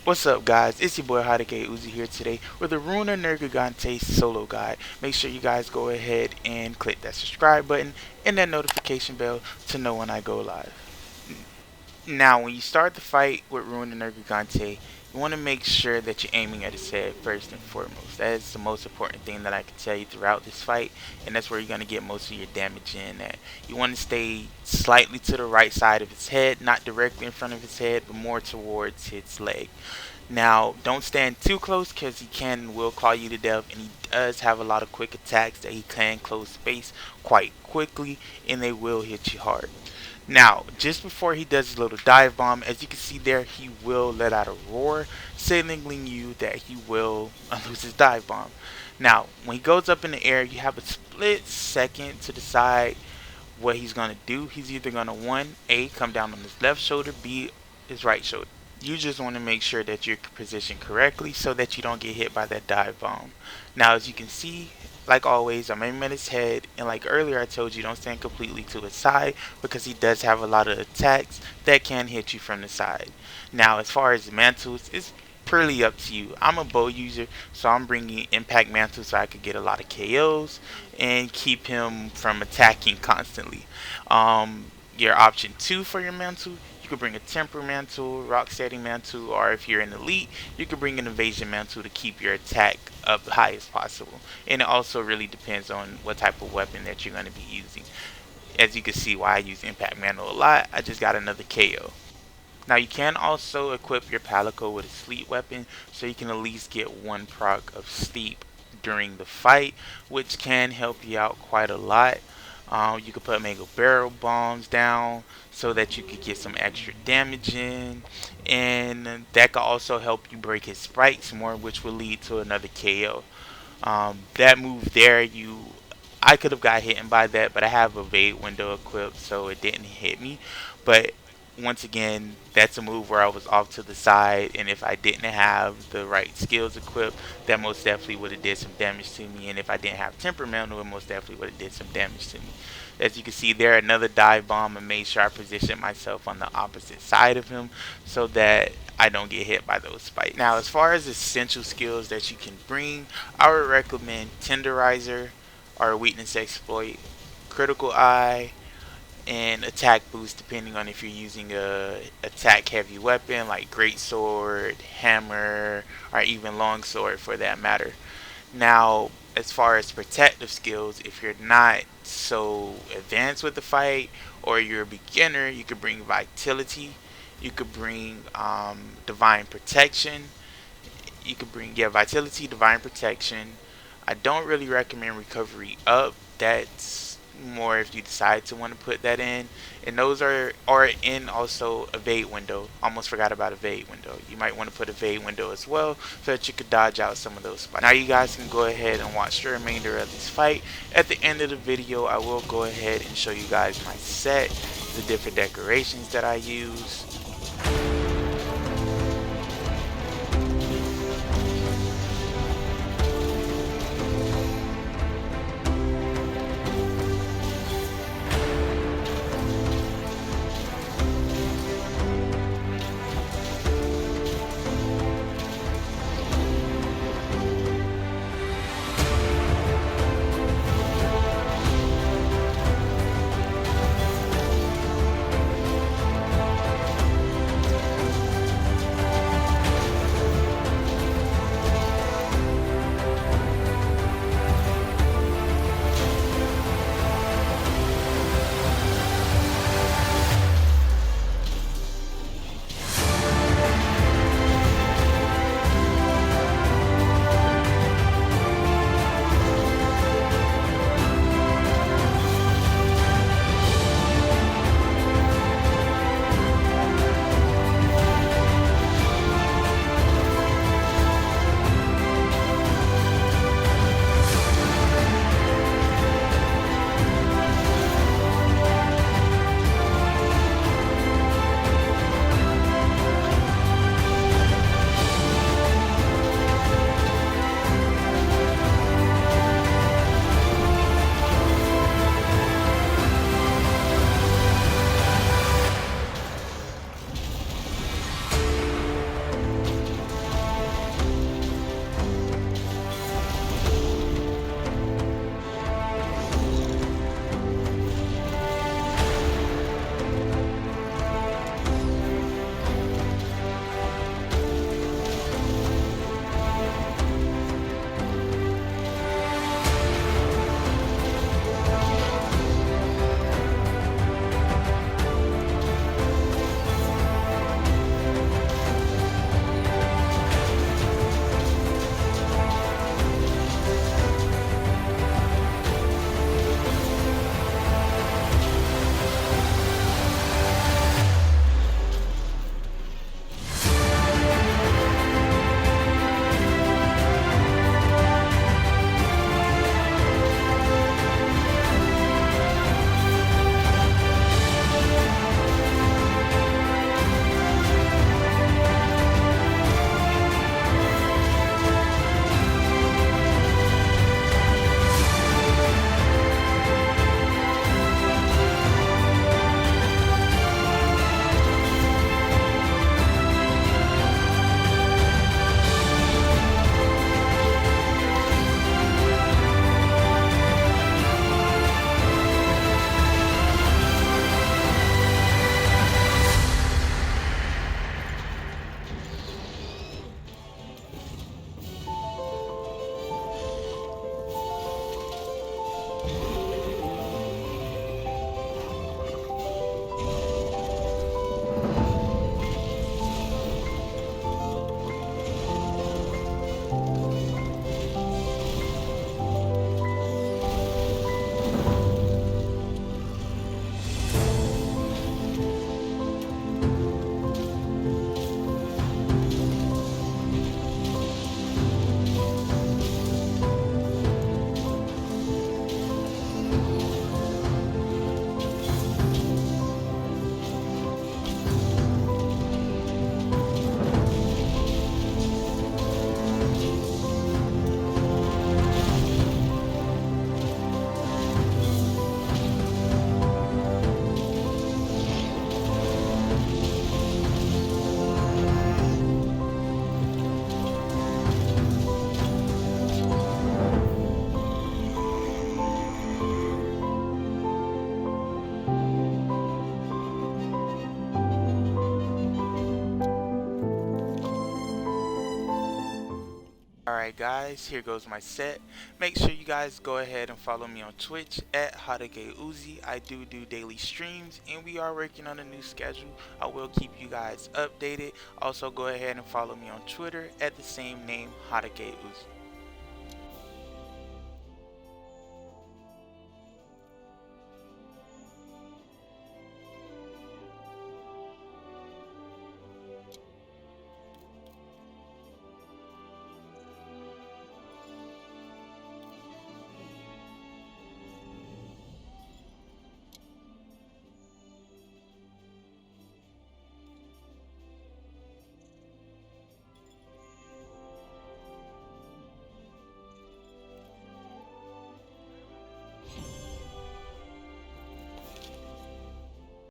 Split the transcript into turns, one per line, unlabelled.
What's up, guys? It's your boy Hadake Uzi here today with a Ruiner Nergigante solo guide. Make sure you guys go ahead and click that subscribe button and that notification bell to know when I go live. Now, when you start the fight with Ruiner Nergigante, you want to make sure that you're aiming at his head first and foremost. That is the most important thing that I can tell you throughout this fight, and that's where you're going to get most of your damage in at. You want to stay slightly to the right side of his head, not directly in front of his head, but more towards his leg. Now, don't stand too close because he can and will claw you to death, and he does have a lot of quick attacks that he can close space quite quickly, and they will hit you hard. Now, just before he does his little dive bomb, as you can see there, he will let out a roar, signaling you that he will lose his dive bomb. Now, when he goes up in the air, you have a split second to decide what he's going to do. He's either going to, one, A, come down on his left shoulder, B, his right shoulder. You just want to make sure that you're positioned correctly so that you don't get hit by that dive bomb. Now, as you can see, like always, I'm aiming at his head, and like earlier I told you, don't stand completely to his side because he does have a lot of attacks that can hit you from the side. Now, as far as the mantles, it's purely up to you. I'm a bow user, so I'm bringing impact mantle so I could get a lot of KOs and keep him from attacking constantly. Your option 2 for your mantle, you could bring a temper mantle, rock steady mantle, or if you're an elite, you could bring an evasion mantle to keep your attack up high as possible. And it also really depends on what type of weapon that you're going to be using. As you can see why I use impact mantle a lot, I just got another KO. Now you can also equip your Palico with a sleep weapon so you can at least get one proc of sleep during the fight, which can help you out quite a lot. You could put mega barrel bombs down so that you could get some extra damage in, and that could also help you break his spikes more, which will lead to another KO. That move there, I could have got hit by that, but I have a Evade window equipped, so it didn't hit me. But once again, that's a move where I was off to the side, and if I didn't have the right skills equipped, that most definitely would have did some damage to me. And if I didn't have temperamental, it most definitely would have did some damage to me. As you can see there, another dive bomb, and made sure I positioned myself on the opposite side of him so that I don't get hit by those spikes. Now, as far as essential skills that you can bring, I would recommend Tenderizer or Weakness Exploit, Critical Eye, and attack boost depending on if you're using a attack heavy weapon like great sword, hammer, or even long sword for that matter. Now, as far as protective skills, if you're not so advanced with the fight or you're a beginner, you could bring vitality, you could bring divine protection, you could bring vitality, divine protection. I don't really recommend recovery up. That's more if you decide to want to put that in. And those are in also evade window. Almost forgot about evade window. You might want to put evade window as well so that you could dodge out some of those spots. Now you guys can go ahead and watch the remainder of this fight. At the end of the video, I will go ahead and show you guys my set, the different decorations that I use. Alright guys, here goes my set. Make sure you guys go ahead and follow me on Twitch at HotagateUzi. I do daily streams and we are working on a new schedule. I will keep you guys updated. Also go ahead and follow me on Twitter at the same name, HotagateUzi.